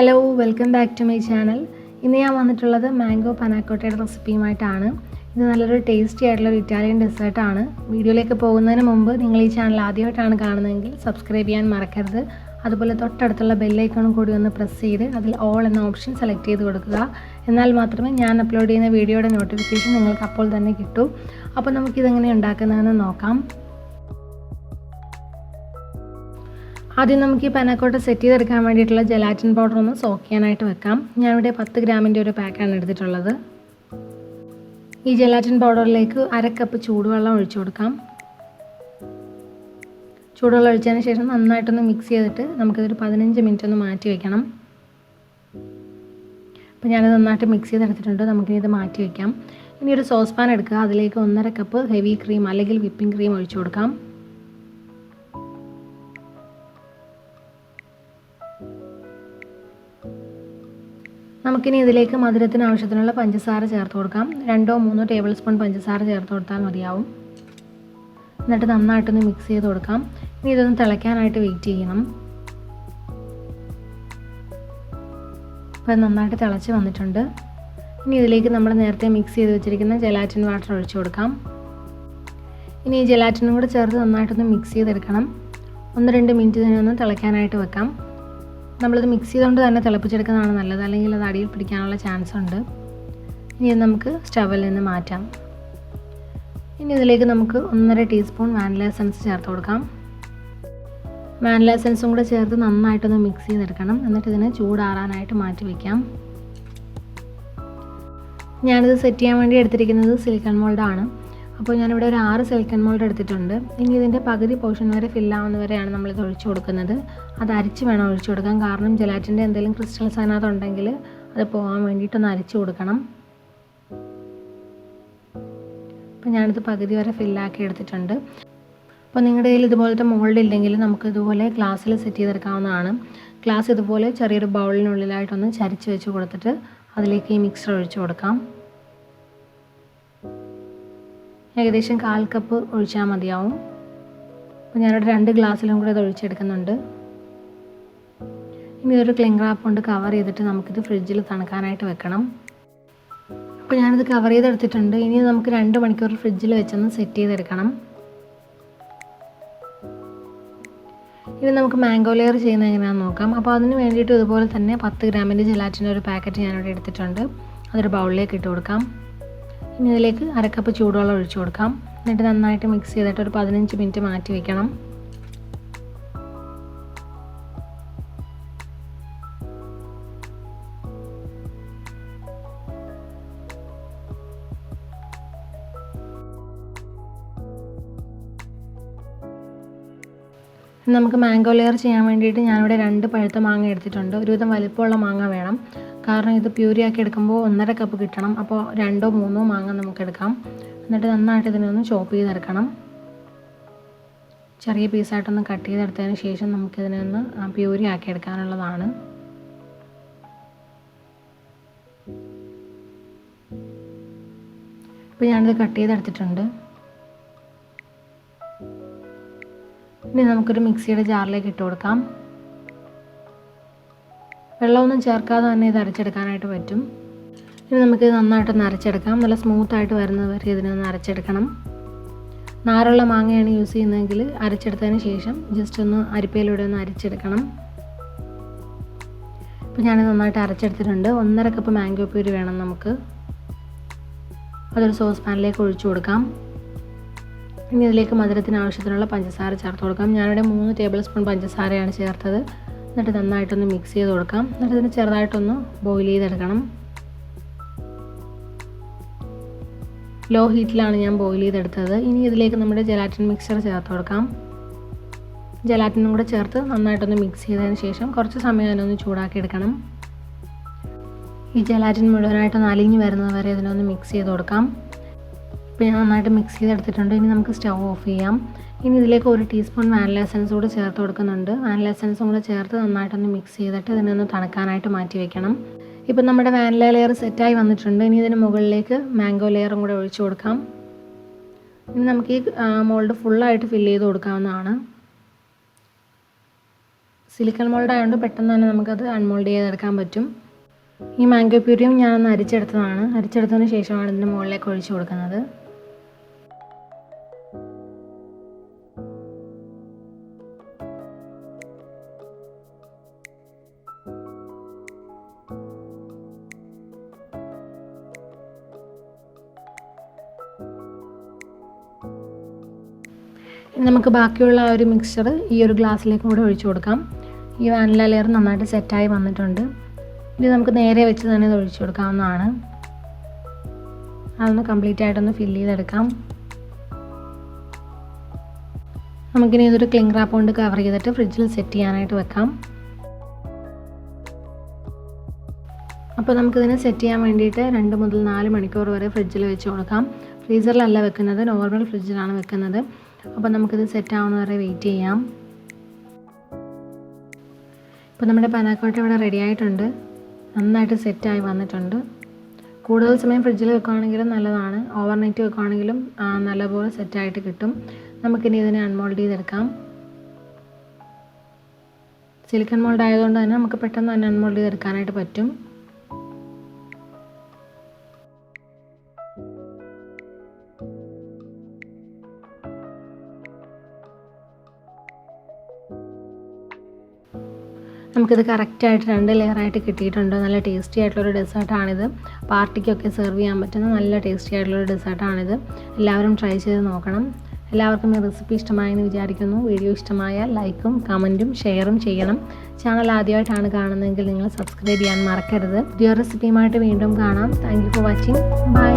Hello, welcome back to my channel. ഇന്ന് ഞാൻ വന്നിട്ടുള്ളത് മാംഗോ പനാക്കോട്ടയുടെ റെസിപ്പിയുമായിട്ടാണ്. ഇത് നല്ലൊരു ടേസ്റ്റി ആയിട്ടുള്ളൊരു ഇറ്റാലിയൻ ഡെസേർട്ടാണ്. വീഡിയോയിലേക്ക് പോകുന്നതിന് മുമ്പ് നിങ്ങൾ ഈ ചാനൽ ആദ്യമായിട്ടാണ് കാണുന്നതെങ്കിൽ സബ്സ്ക്രൈബ് ചെയ്യാൻ മറക്കരുത്. അതുപോലെ തൊട്ടടുത്തുള്ള ബെല്ലൈക്കണും കൂടി ഒന്ന് പ്രസ് ചെയ്ത് അതിൽ ഓൾ എന്ന ഓപ്ഷൻ സെലക്ട് ചെയ്ത് കൊടുക്കുക. എന്നാൽ മാത്രമേ ഞാൻ അപ്ലോഡ് ചെയ്യുന്ന വീഡിയോയുടെ നോട്ടിഫിക്കേഷൻ നിങ്ങൾക്ക് അപ്പോൾ തന്നെ കിട്ടൂ. അപ്പോൾ നമുക്കിതെങ്ങനെ ഉണ്ടാക്കുന്നതെന്ന് നോക്കാം. ആദ്യം നമുക്ക് ഈ പനാക്കോട്ട സെറ്റ് ചെയ്തെടുക്കാൻ വേണ്ടിയിട്ടുള്ള ജലാറ്റിൻ പൗഡർ ഒന്ന് സോക്ക് ചെയ്യാനായിട്ട് വെക്കാം. ഞാനിവിടെ 10 ഗ്രാമിൻ്റെ ഒരു പാക്കാണ് എടുത്തിട്ടുള്ളത്. ഈ ജലാറ്റിൻ പൗഡറിലേക്ക് 1/2 കപ്പ് ചൂടുവെള്ളം ഒഴിച്ചു കൊടുക്കാം. ചൂടുവെള്ളം ഒഴിച്ചതിന് ശേഷം നന്നായിട്ടൊന്ന് മിക്സ് ചെയ്തിട്ട് നമുക്കിതൊരു 15 മിനിറ്റ് ഒന്ന് മാറ്റി വയ്ക്കണം. അപ്പോൾ ഞാനത് നന്നായിട്ട് മിക്സ് ചെയ്തെടുത്തിട്ടുണ്ട്. നമുക്കിനി ഇത് മാറ്റി വയ്ക്കാം. ഇനി ഒരു സോസ് പാൻ എടുക്കുക. അതിലേക്ക് 1/2 കപ്പ് ഹെവി ക്രീം അല്ലെങ്കിൽ വിപ്പിംഗ് ക്രീം ഒഴിച്ചു കൊടുക്കാം. നമുക്കിനി ഇതിലേക്ക് മധുരത്തിന് ആവശ്യത്തിനുള്ള പഞ്ചസാര ചേർത്ത് കൊടുക്കാം. 2-3 ടേബിൾ സ്പൂൺ പഞ്ചസാര ചേർത്ത് കൊടുത്താൽ മതിയാവും. എന്നിട്ട് നന്നായിട്ടൊന്ന് മിക്സ് ചെയ്ത് കൊടുക്കാം. ഇനി ഇതൊന്ന് തിളയ്ക്കാനായിട്ട് വെയിറ്റ് ചെയ്യണം. അപ്പോൾ നന്നായിട്ട് തിളച്ച് വന്നിട്ടുണ്ട്. ഇനി ഇതിലേക്ക് നമ്മൾ നേരത്തെ മിക്സ് ചെയ്ത് വെച്ചിരിക്കുന്ന ജലാറ്റിൻ വാട്ടർ ഒഴിച്ചു കൊടുക്കാം. ഇനി ഈ ജലാറ്റിനും കൂടെ ചേർത്ത് നന്നായിട്ടൊന്ന് മിക്സ് ചെയ്തെടുക്കണം. 1-2 മിനിറ്റ് ഇതിനൊന്ന് തിളയ്ക്കാനായിട്ട് വെക്കാം. നമ്മളിത് മിക്സ് ചെയ്തുകൊണ്ട് തന്നെ തിളപ്പിച്ചെടുക്കുന്നതാണ് നല്ലത്, അല്ലെങ്കിൽ അത് അടിയിൽ പിടിക്കാനുള്ള ചാൻസ് ഉണ്ട്. ഇനി ഇത് നമുക്ക് സ്റ്റവിൽ നിന്ന് മാറ്റാം. ഇനി ഇതിലേക്ക് നമുക്ക് 1.5 ടീസ്പൂൺ വാനില എസൻസ് ചേർത്ത് കൊടുക്കാം. വാനില എസൻസും കൂടെ ചേർത്ത് നന്നായിട്ടൊന്ന് മിക്സ് ചെയ്തെടുക്കണം. എന്നിട്ട് ഇതിനെ ചൂടാറാനായിട്ട് മാറ്റി വയ്ക്കാം. ഞാനിത് സെറ്റ് ചെയ്യാൻ വേണ്ടി എടുത്തിരിക്കുന്നത് സിലിക്കൺ മോൾഡാണ്. അപ്പോൾ ഞാനിവിടെ ഒരു 6 സിലിക്കൺ മോൾഡ് എടുത്തിട്ടുണ്ട്. ഇനി ഇതിൻ്റെ പകുതി പോർഷൻ വരെ ഫില്ലാവുന്ന വരെയാണ് നമ്മളിത് ഒഴിച്ചു കൊടുക്കുന്നത്. അത് അരിച്ച് വേണം ഒഴിച്ചു കൊടുക്കാൻ, കാരണം ജലാറ്റിൻ്റെ എന്തെങ്കിലും ക്രിസ്റ്റൽസ് അതിനകത്തുണ്ടെങ്കിൽ അത് പോകാൻ വേണ്ടിയിട്ടൊന്ന് അരിച്ചു കൊടുക്കണം. അപ്പോൾ ഞാനിത് പകുതി വരെ ഫില്ലാക്കി എടുത്തിട്ടുണ്ട്. അപ്പോൾ നിങ്ങളുടെ കയ്യിൽ ഇതുപോലത്തെ മോൾഡ് ഇല്ലെങ്കിൽ നമുക്ക് ഇതുപോലെ ഗ്ലാസ്സിൽ സെറ്റ് ചെയ്തെടുക്കാവുന്നതാണ്. ഗ്ലാസ് ഇതുപോലെ ചെറിയൊരു ബൗളിനുള്ളിലായിട്ടൊന്ന് ചരിച്ച് വെച്ച് കൊടുത്തിട്ട് അതിലേക്ക് ഈ മിക്സർ ഒഴിച്ചു കൊടുക്കാം. ഏകദേശം 1/4 കപ്പ് ഒഴിച്ചാൽ മതിയാവും. അപ്പോൾ ഞാനിവിടെ 2 ഗ്ലാസ്സിലും കൂടെ ഇത് ഒഴിച്ചെടുക്കുന്നുണ്ട്. ഇനി ഇതൊരു ക്ലിംഗ് റാപ്പ് കൊണ്ട് കവർ ചെയ്തിട്ട് നമുക്കിത് ഫ്രിഡ്ജിൽ തണുക്കാനായിട്ട് വെക്കണം. അപ്പോൾ ഞാനിത് കവർ ചെയ്തെടുത്തിട്ടുണ്ട്. ഇനി നമുക്ക് 2 മണിക്കൂർ ഫ്രിഡ്ജിൽ വെച്ചൊന്ന് സെറ്റ് ചെയ്തെടുക്കണം. ഇനി നമുക്ക് മാംഗോ ലെയർ ചെയ്യുന്നത് എങ്ങനെയാണെന്ന് നോക്കാം. അപ്പോൾ അതിന് വേണ്ടിയിട്ട് ഇതുപോലെ തന്നെ 10 ഗ്രാമിൻ്റെ ജലാറ്റിൻ്റെ ഒരു പാക്കറ്റ് ഞാനിവിടെ എടുത്തിട്ടുണ്ട്. അതൊരു ബൗളിലേക്ക് ഇട്ട് കൊടുക്കാം. ഇനി ഇതിലേക്ക് 1/2 കപ്പ് ചൂടുവെള്ളം ഒഴിച്ചു കൊടുക്കാം. എന്നിട്ട് നന്നായിട്ട് മിക്സ് ചെയ്തിട്ട് ഒരു 15 മിനിറ്റ് മാറ്റി വയ്ക്കണം. നമുക്ക് മാംഗോ ലെയർ ചെയ്യാൻ വേണ്ടിയിട്ട് ഞാനിവിടെ 2 പഴുത്ത മാങ്ങ എടുത്തിട്ടുണ്ട്. ഒരുവിധം വലിപ്പമുള്ള മാങ്ങ വേണം, കാരണം ഇത് പ്യൂരിയാക്കി എടുക്കുമ്പോൾ 1.5 കപ്പ് കിട്ടണം. അപ്പോൾ 2-3 മാങ്ങ നമുക്ക് എടുക്കാം. എന്നിട്ട് നന്നായിട്ട് ഇതിനൊന്ന് ചോപ്പ് ചെയ്തെടുക്കണം. ചെറിയ പീസായിട്ടൊന്ന് കട്ട് ചെയ്തെടുത്തതിന് ശേഷം നമുക്കിതിനൊന്ന് പ്യൂരി ആക്കി എടുക്കാനുള്ളതാണ്. ഇപ്പോൾ ഞാനിത് കട്ട് ചെയ്തെടുത്തിട്ടുണ്ട്. ഇനി നമുക്കൊരു മിക്സിയുടെ ജാറിലേക്ക് ഇട്ട് കൊടുക്കാം. വെള്ളമൊന്നും ചേർക്കാതെ തന്നെ ഇത് അരച്ചെടുക്കാനായിട്ട് പറ്റും. ഇനി നമുക്കിത് നന്നായിട്ടൊന്ന് അരച്ചെടുക്കാം. നല്ല സ്മൂത്തായിട്ട് വരുന്നത് വരെ ഇതിനൊന്ന് അരച്ചെടുക്കണം. നാരുള്ള മാങ്ങയാണ് യൂസ് ചെയ്യുന്നതെങ്കിൽ അരച്ചെടുത്തതിന് ശേഷം ജസ്റ്റ് ഒന്ന് അരിപ്പയിലൂടെ ഒന്ന് അരച്ചെടുക്കണം. ഇപ്പോൾ ഞാനിത് നന്നായിട്ട് അരച്ചെടുത്തിട്ടുണ്ട്. 1.5 കപ്പ് മാംഗോ പ്യൂരി വേണം നമുക്ക്. അതൊരു സോസ് പാനിലേക്ക് ഒഴിച്ചു കൊടുക്കാം. ഇനി ഇതിലേക്ക് മധുരത്തിന് ആവശ്യത്തിനുള്ള പഞ്ചസാര ചേർത്ത് കൊടുക്കാം. ഞാനിവിടെ 3 ടേബിൾ സ്പൂൺ പഞ്ചസാരയാണ് ചേർത്തത്. എന്നിട്ട് നന്നായിട്ടൊന്ന് മിക്സ് ചെയ്ത് കൊടുക്കാം. എന്നിട്ട് ഇതിന് ചെറുതായിട്ടൊന്ന് ബോയിൽ ചെയ്തെടുക്കണം. ലോ ഹീറ്റിലാണ് ഞാൻ ബോയിൽ ചെയ്തെടുത്തത്. ഇനി ഇതിലേക്ക് നമ്മുടെ ജലാറ്റിൻ മിക്സ്ചർ ചേർത്ത് കൊടുക്കാം. ജലാറ്റിനും കൂടെ ചേർത്ത് നന്നായിട്ടൊന്ന് മിക്സ് ചെയ്തതിന് ശേഷം കുറച്ച് സമയം അതിനൊന്ന് ചൂടാക്കി എടുക്കണം. ഈ ജലാറ്റിൻ മുഴുവനായിട്ടൊന്ന് അലിഞ്ഞ് വരുന്നത് വരെ ഇതിനൊന്ന് മിക്സ് ചെയ്ത് കൊടുക്കാം. ഇപ്പോൾ ഞാൻ നന്നായിട്ട് മിക്സ് ചെയ്തെടുത്തിട്ടുണ്ട്. ഇനി നമുക്ക് സ്റ്റൗ ഓഫ് ചെയ്യാം. ഇനി ഇതിലേക്ക് 1 ടീസ്പൂൺ വാനില എസൻസ് കൂടെ ചേർത്ത് കൊടുക്കുന്നുണ്ട്. വാനില എസൻസും കൂടെ ചേർത്ത് നന്നായിട്ടൊന്ന് മിക്സ് ചെയ്തിട്ട് ഇതിനൊന്ന് തണുക്കാനായിട്ട് മാറ്റി വയ്ക്കണം. ഇപ്പോൾ നമ്മുടെ വാനില ലെയർ സെറ്റായി വന്നിട്ടുണ്ട്. ഇനി ഇതിന് മുകളിലേക്ക് മാംഗോ ലെയറും കൂടെ ഒഴിച്ചു കൊടുക്കാം. ഇനി നമുക്ക് ഈ മോൾഡ് ഫുള്ളായിട്ട് ഫില്ല് ചെയ്ത് കൊടുക്കാവുന്നതാണ്. സിലിക്കൺ മോൾഡ് ആയതുകൊണ്ട് പെട്ടെന്ന് തന്നെ നമുക്കത് അൺമോൾഡ് ചെയ്തെടുക്കാൻ പറ്റും. ഈ മാംഗോ പ്യൂരിയും ഞാനൊന്ന് അരിച്ചെടുത്തതാണ്. അരിച്ചെടുത്തതിന് ശേഷമാണ് ഇതിൻ്റെ മുകളിലേക്ക് ഒഴിച്ചു കൊടുക്കുന്നത്. ഇനി നമുക്ക് ബാക്കിയുള്ള ആ ഒരു മിക്സ്ചർ ഈ ഒരു ഗ്ലാസ്സിലേക്ക് കൂടെ ഒഴിച്ചു കൊടുക്കാം. ഈ വാനില ലെയർ നന്നായിട്ട് സെറ്റായി വന്നിട്ടുണ്ട്. ഇത് നമുക്ക് നേരെ വെച്ച് തന്നെ ഇത് ഒഴിച്ചു കൊടുക്കാവുന്നതാണ്. അതൊന്ന് കംപ്ലീറ്റ് ആയിട്ടൊന്ന് ഫില്ല് ചെയ്തെടുക്കാം. നമുക്കിനി ഇതൊരു ക്ലിംഗ് റാപ്പ് കൊണ്ട് കവർ ചെയ്തിട്ട് ഫ്രിഡ്ജിൽ സെറ്റ് ചെയ്യാനായിട്ട് വെക്കാം. അപ്പോൾ നമുക്കിതിനെ സെറ്റ് ചെയ്യാൻ വേണ്ടിയിട്ട് 2 മുതൽ 4 മണിക്കൂർ വരെ ഫ്രിഡ്ജിൽ വെച്ച് കൊടുക്കാം. ഫ്രീസറിലല്ല വെക്കുന്നത്, നോർമൽ ഫ്രിഡ്ജിലാണ് വെക്കുന്നത്. അപ്പോൾ നമുക്കിത് സെറ്റ് ആവുന്ന വരെ വെയിറ്റ് ചെയ്യാം. ഇപ്പോൾ നമ്മുടെ പനാക്കോട്ട ഇവിടെ റെഡി ആയിട്ടുണ്ട്. നന്നായിട്ട് സെറ്റായി വന്നിട്ടുണ്ട്. കൂടുതൽ സമയം ഫ്രിഡ്ജിൽ വെക്കുകയാണെങ്കിലും നല്ലതാണ്. ഓവർനൈറ്റ് വെക്കുകയാണെങ്കിലും നല്ലപോലെ സെറ്റായിട്ട് കിട്ടും. നമുക്കിനി ഇതിനെ അൺമോൾഡ് ചെയ്തെടുക്കാം. സിലിക്കൺ മോൾഡ് ആയതുകൊണ്ട് തന്നെ നമുക്ക് പെട്ടെന്ന് തന്നെ അൺമോൾഡ് ചെയ്തെടുക്കാനായിട്ട് പറ്റും. നമുക്കിത് കറക്റ്റായിട്ട് 2 ലെയറായിട്ട് കിട്ടിയിട്ടുണ്ട്. നല്ല ടേസ്റ്റി ആയിട്ടുള്ളൊരു ഡെസേർട്ടാണിത്. പാർട്ടിക്കൊക്കെ സെർവ് ചെയ്യാൻ പറ്റുന്ന നല്ല ടേസ്റ്റി ആയിട്ടുള്ളൊരു ഡെസേർട്ടാണിത്. എല്ലാവരും ട്രൈ ചെയ്ത് നോക്കണം. എല്ലാവർക്കും ഈ റെസിപ്പി ഇഷ്ടമായെന്ന് വിചാരിക്കുന്നു. വീഡിയോ ഇഷ്ടമായാൽ ലൈക്കും കമൻറ്റും ഷെയറും ചെയ്യണം. ചാനൽ ആദ്യമായിട്ടാണ് കാണുന്നതെങ്കിൽ നിങ്ങൾ സബ്സ്ക്രൈബ് ചെയ്യാൻ മറക്കരുത്. പുതിയ റെസിപ്പിയുമായിട്ട് വീണ്ടും കാണാം. Thank you for watching. By.